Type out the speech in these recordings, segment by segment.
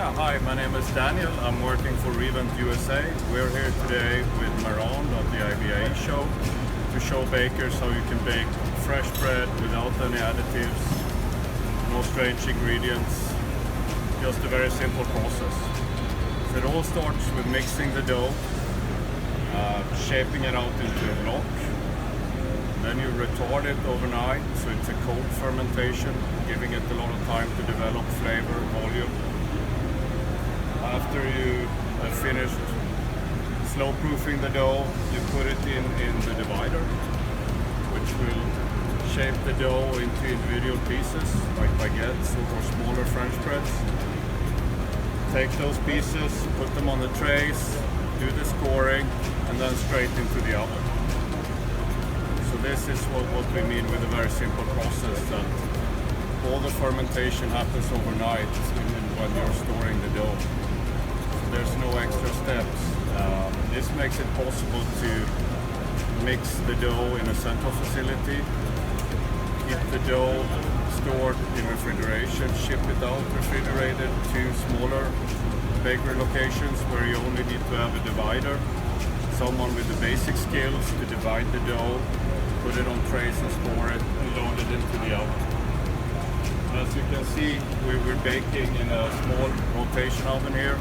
Yeah, hi, my name is Daniel. I'm working for Revent USA. We're here today with MERAND at the IBIE show to show bakers how you can bake fresh bread without any additives, no strange ingredients, just a very simple process. So it all starts with mixing the dough, shaping it out into a block. Then you retard it overnight, so it's a cold fermentation, giving it a lot of time to develop flavor, volume. After you have finished slow proofing the dough, you put it in the divider, which will shape the dough into individual pieces, like baguettes or smaller French breads. Take those pieces, put them on the trays, do the scoring, and then straight into the oven. So this is what we mean with a very simple process, that all the fermentation happens overnight when you're storing the dough. So there's no extra steps. This makes it possible to mix the dough in a central facility, keep the dough stored in refrigeration, ship it out refrigerated to smaller bakery locations where you only need to have a divider, someone with the basic skills to divide the dough, put it on trays and store it, and load it into the oven. As you can see, we're baking in a small rotation oven here,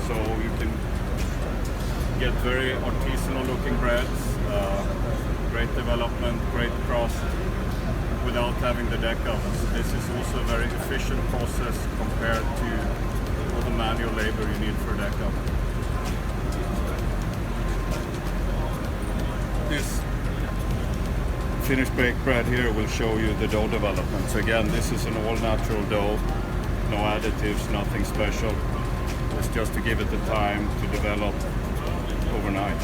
so you can get very artisanal looking breads, great development, great crust, without having the deck ovens. This is also a very efficient process compared to all the manual labor you need for a deck oven. This finished baked bread here will show you the dough development. So again, this is an all natural dough, no additives, nothing special. It's just to give it the time to develop overnight.